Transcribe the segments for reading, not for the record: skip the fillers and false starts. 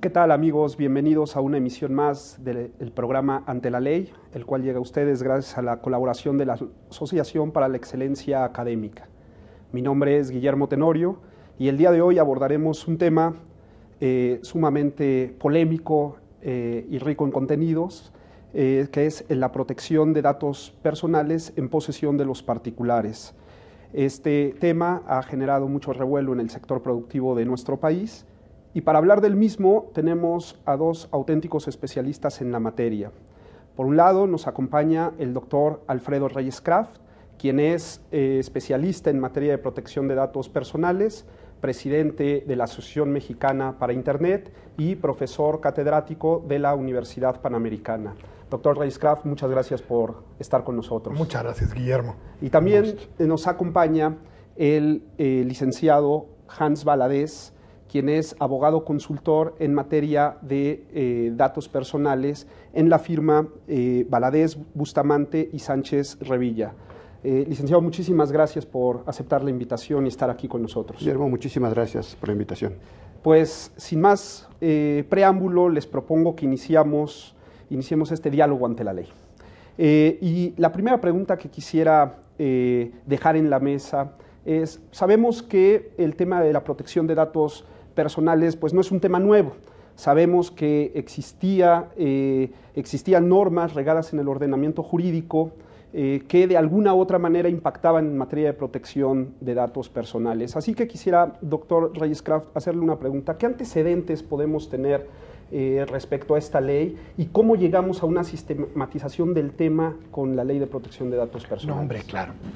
¿Qué tal, amigos? Bienvenidos a una emisión más del programa Ante la Ley, el cual llega a ustedes gracias a la colaboración de la Asociación para la Excelencia Académica. Mi nombre es Guillermo Tenorio y el día de hoy abordaremos un tema sumamente polémico y rico en contenidos, que es la protección de datos personales en posesión de los particulares. Este tema ha generado mucho revuelo en el sector productivo de nuestro país. Y para hablar del mismo tenemos a dos auténticos especialistas en la materia. Por un lado nos acompaña el doctor Alfredo Reyes Kraft, quien es especialista en materia de protección de datos personales, presidente de la Asociación Mexicana para Internet y profesor catedrático de la Universidad Panamericana. Doctor Reyes Kraft, muchas gracias por estar con nosotros. Muchas gracias, Guillermo. Y también nos acompaña el licenciado Hans Valadez, quien es abogado consultor en materia de datos personales en la firma Valadez, Bustamante y Sánchez Revilla. Licenciado, muchísimas gracias por aceptar la invitación y estar aquí con nosotros. Guillermo, muchísimas gracias por la invitación. Pues, sin más preámbulo, les propongo que iniciemos este diálogo ante la ley. Y la primera pregunta que quisiera dejar en la mesa es, sabemos que el tema de la protección de datos personales pues no es un tema nuevo. Sabemos que existían normas regadas en el ordenamiento jurídico que de alguna u otra manera impactaban en materia de protección de datos personales. Así que quisiera, doctor Reyes Kraft, hacerle una pregunta. ¿Qué antecedentes podemos tener respecto a esta ley y cómo llegamos a una sistematización del tema con la Ley de Protección de Datos Personales? No, hombre,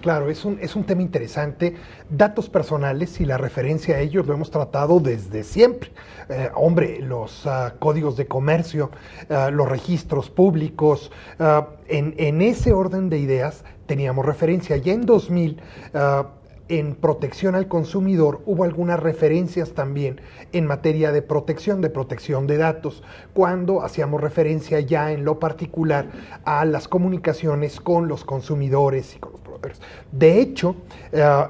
claro, es un tema interesante. Datos personales y la referencia a ellos lo hemos tratado desde siempre. Los códigos de comercio, los registros públicos, en ese orden de ideas teníamos referencia. Ya en 2000, en protección al consumidor hubo algunas referencias también en materia de protección de datos, cuando hacíamos referencia ya en lo particular a las comunicaciones con los consumidores y con los proveedores. De hecho,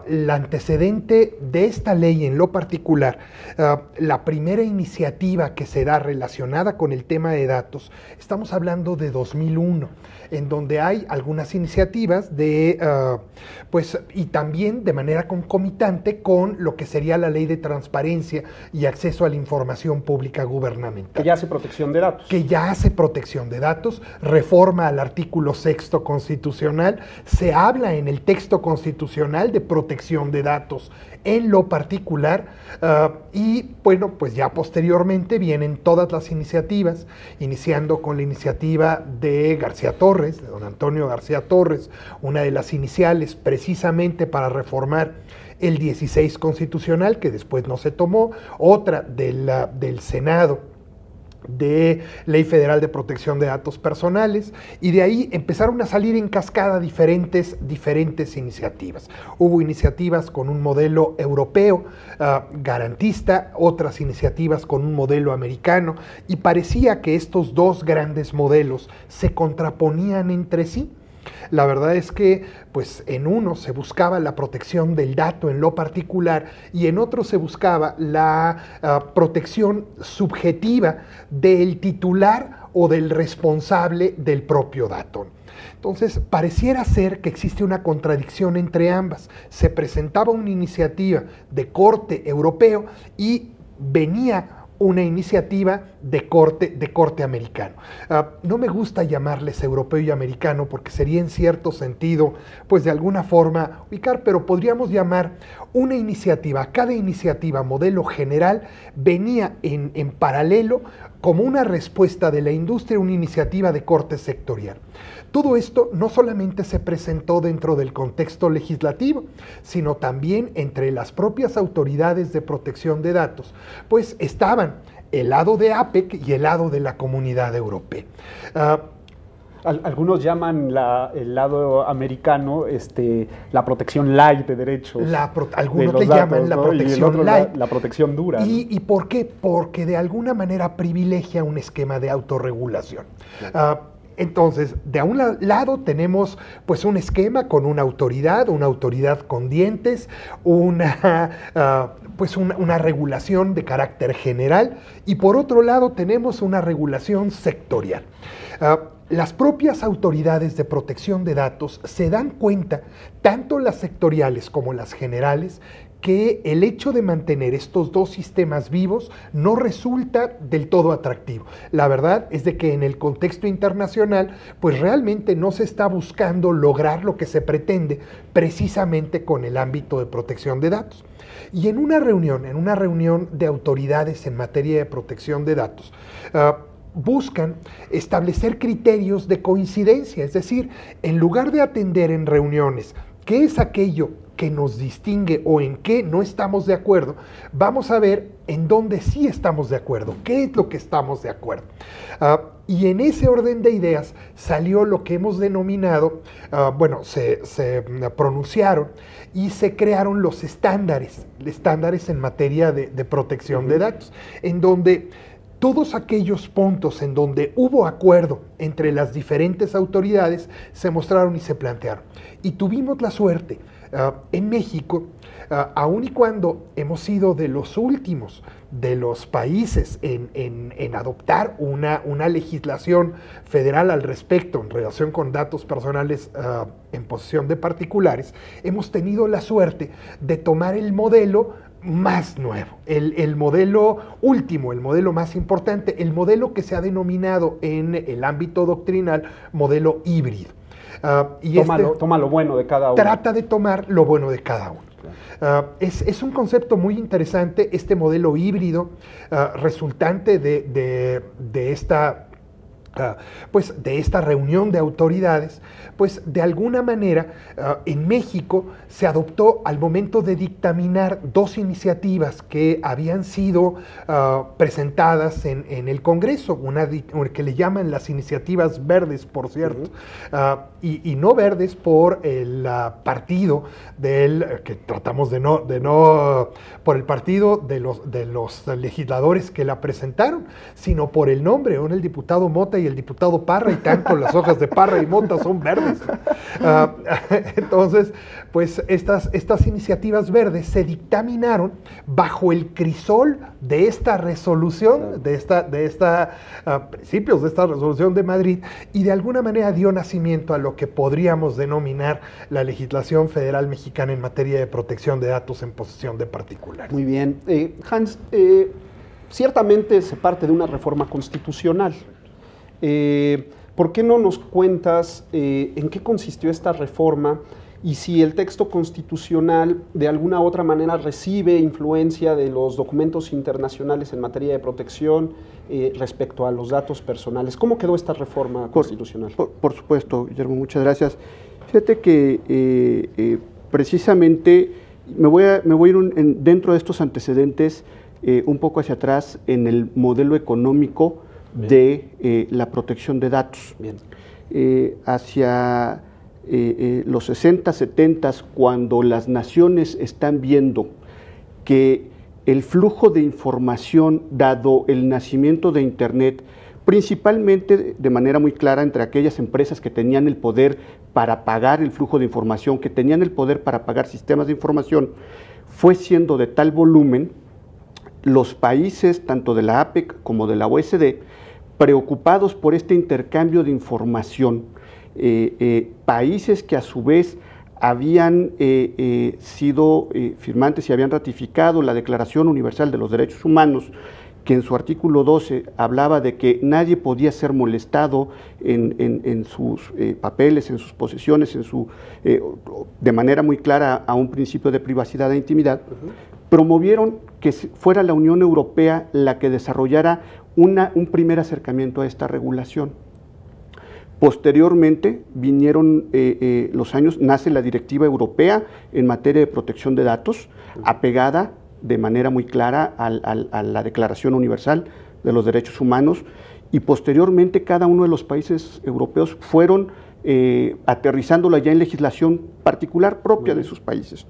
el antecedente de esta ley en lo particular, la primera iniciativa que se da relacionada con el tema de datos, estamos hablando de 2001, en donde hay algunas iniciativas y también de manera concomitante con lo que sería la Ley de Transparencia y Acceso a la Información Pública Gubernamental. Que ya hace protección de datos. Que ya hace protección de datos, reforma al artículo 6º constitucional, se habla en el texto constitucional de protección de datos en lo particular, y bueno, pues ya posteriormente vienen todas las iniciativas, iniciando con la iniciativa de García Torres, de don Antonio García Torres, una de las iniciales precisamente para reformar el 16 constitucional, que después no se tomó, otra del Senado, de Ley Federal de Protección de Datos Personales, y de ahí empezaron a salir en cascada diferentes iniciativas. Hubo iniciativas con un modelo europeo garantista, otras iniciativas con un modelo americano, y parecía que estos dos grandes modelos se contraponían entre sí. La verdad es que pues en uno se buscaba la protección del dato en lo particular y en otro se buscaba la protección subjetiva del titular o del responsable del propio dato. Entonces, pareciera ser que existe una contradicción entre ambas. Se presentaba una iniciativa de corte europeo y venía una iniciativa de corte americano. No me gusta llamarles europeo y americano porque sería en cierto sentido, pues de alguna forma ubicar, pero podríamos llamar una iniciativa, cada iniciativa modelo general venía en paralelo como una respuesta de la industria, una iniciativa de corte sectorial. Todo esto no solamente se presentó dentro del contexto legislativo, sino también entre las propias autoridades de protección de datos, pues estaban el lado de APEC y el lado de la Comunidad Europea. Algunos llaman el lado americano la protección light de derechos. Algunos le llaman la protección light. La protección dura. ¿Y por qué? Porque de alguna manera privilegia un esquema de autorregulación. Entonces, de un lado tenemos pues un esquema con una autoridad con dientes, una regulación de carácter general, y por otro lado tenemos una regulación sectorial. Las propias autoridades de protección de datos se dan cuenta, tanto las sectoriales como las generales, que el hecho de mantener estos dos sistemas vivos no resulta del todo atractivo. La verdad es de que en el contexto internacional, pues realmente no se está buscando lograr lo que se pretende precisamente con el ámbito de protección de datos. Y en una reunión de autoridades en materia de protección de datos, buscan establecer criterios de coincidencia, es decir, en lugar de atender en reuniones qué es aquello que nos distingue o en qué no estamos de acuerdo, vamos a ver en dónde sí estamos de acuerdo, qué es lo que estamos de acuerdo. Y en ese orden de ideas salió lo que hemos denominado, se pronunciaron y se crearon los estándares en materia de protección de datos, en donde todos aquellos puntos en donde hubo acuerdo entre las diferentes autoridades se mostraron y se plantearon. Y tuvimos la suerte en México, aun y cuando hemos sido de los últimos de los países en adoptar una legislación federal al respecto en relación con datos personales en posesión de particulares, hemos tenido la suerte de tomar el modelo más nuevo, el modelo último, el modelo más importante, el modelo que se ha denominado en el ámbito doctrinal modelo híbrido. Toma lo bueno de cada uno. Trata de tomar lo bueno de cada uno. Es un concepto muy interesante este modelo híbrido resultante de esta reunión de autoridades. Pues de alguna manera en México se adoptó al momento de dictaminar dos iniciativas que habían sido presentadas en el Congreso, una que le llaman las iniciativas verdes, por cierto, y no verdes por el partido que tratamos por el partido de los legisladores que la presentaron, sino por el nombre, el diputado Mota y el diputado Parra, y tanto las hojas de Parra y Mota son verdes. Entonces, pues estas iniciativas verdes se dictaminaron bajo el crisol de esta resolución, principios de esta resolución de Madrid, y de alguna manera dio nacimiento a lo que podríamos denominar la legislación federal mexicana en materia de protección de datos en posesión de particulares. Muy bien. Hans, ciertamente se parte de una reforma constitucional. ¿Por qué no nos cuentas en qué consistió esta reforma y si el texto constitucional de alguna u otra manera recibe influencia de los documentos internacionales en materia de protección respecto a los datos personales? ¿Cómo quedó esta reforma constitucional? Por supuesto, Guillermo, muchas gracias. Fíjate que precisamente me voy a ir dentro de estos antecedentes un poco hacia atrás en el modelo económico de la protección de datos. Hacia los 60, 70, cuando las naciones están viendo que el flujo de información, dado el nacimiento de Internet, principalmente de manera muy clara entre aquellas empresas que tenían el poder para pagar el flujo de información, que tenían el poder para pagar sistemas de información, fue siendo de tal volumen, los países, tanto de la APEC como de la OSD, preocupados por este intercambio de información, países que a su vez habían sido firmantes y habían ratificado la Declaración Universal de los Derechos Humanos, que en su artículo 12 hablaba de que nadie podía ser molestado en sus papeles, en sus posesiones, de manera muy clara a un principio de privacidad e intimidad, promovieron que fuera la Unión Europea la que desarrollara un primer acercamiento a esta regulación. Posteriormente vinieron los años, nace la Directiva Europea en materia de protección de datos, apegada de manera muy clara a la Declaración Universal de los Derechos Humanos, y posteriormente cada uno de los países europeos fueron aterrizándola ya en legislación particular propia de sus países.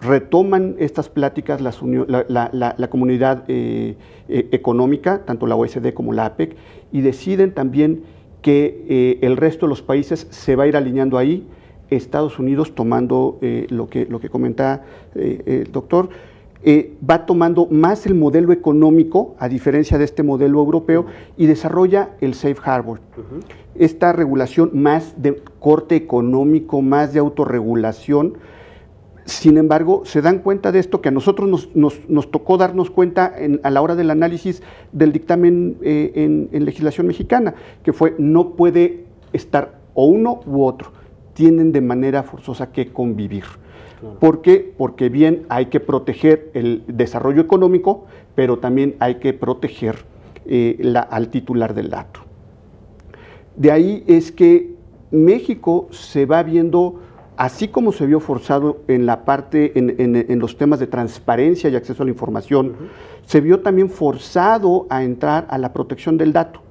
Retoman estas pláticas la comunidad económica, tanto la OECD como la APEC, y deciden también que el resto de los países se va a ir alineando ahí, Estados Unidos tomando lo que comenta el doctor, va tomando más el modelo económico, a diferencia de este modelo europeo, y desarrolla el Safe Harbor. Esta regulación más de corte económico, más de autorregulación. Sin embargo, se dan cuenta de esto que a nosotros nos tocó darnos cuenta a la hora del análisis del dictamen en legislación mexicana, que fue no puede estar o uno u otro, tienen de manera forzosa que convivir. Claro. ¿Por qué? Porque bien hay que proteger el desarrollo económico, pero también hay que proteger al titular del dato. De ahí es que México se va viendo, así como se vio forzado en la parte, en los temas de transparencia y acceso a la información, se vio también forzado a entrar a la protección del dato,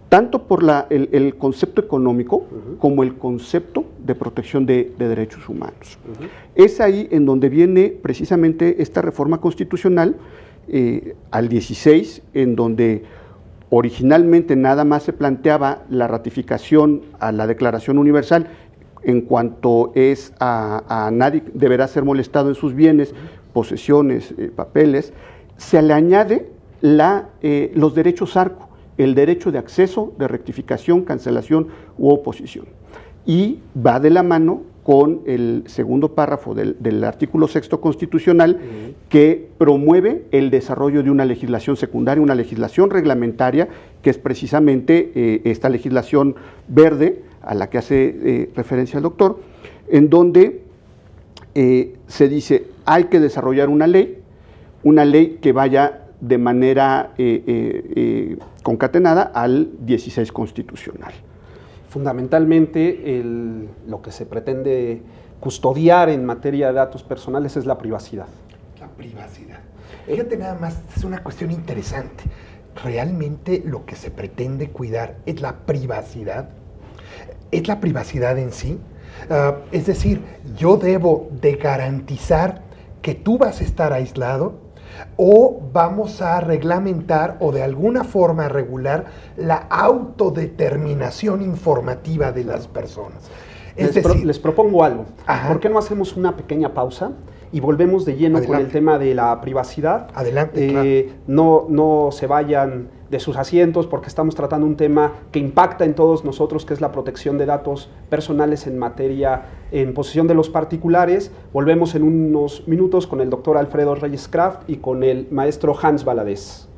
tanto por el concepto económico como el concepto de protección de derechos humanos. Es ahí en donde viene precisamente esta reforma constitucional al 16, en donde originalmente nada más se planteaba la ratificación a la Declaración Universal en cuanto es a nadie deberá ser molestado en sus bienes, posesiones, papeles, se le añade los derechos ARCO, el derecho de acceso, de rectificación, cancelación u oposición. Y va de la mano con el segundo párrafo del artículo 6º constitucional que promueve el desarrollo de una legislación secundaria, una legislación reglamentaria, que es precisamente esta legislación verde a la que hace referencia el doctor, en donde se dice hay que desarrollar una ley que vaya de manera concatenada al 16 constitucional. Fundamentalmente, lo que se pretende custodiar en materia de datos personales es la privacidad. La privacidad. Fíjate nada más, es una cuestión interesante. ¿Realmente lo que se pretende cuidar es la privacidad? ¿Es la privacidad en sí? Es decir, yo debo de garantizar que tú vas a estar aislado, o vamos a reglamentar o de alguna forma regular la autodeterminación informativa de las personas. Les propongo algo. Ajá. ¿Por qué no hacemos una pequeña pausa y volvemos de lleno con el tema de la privacidad? Adelante, claro. No se vayan de sus asientos porque estamos tratando un tema que impacta en todos nosotros, que es la protección de datos personales en posesión de los particulares. Volvemos en unos minutos con el doctor Alfredo Reyes Kraft y con el maestro Hans Valadez.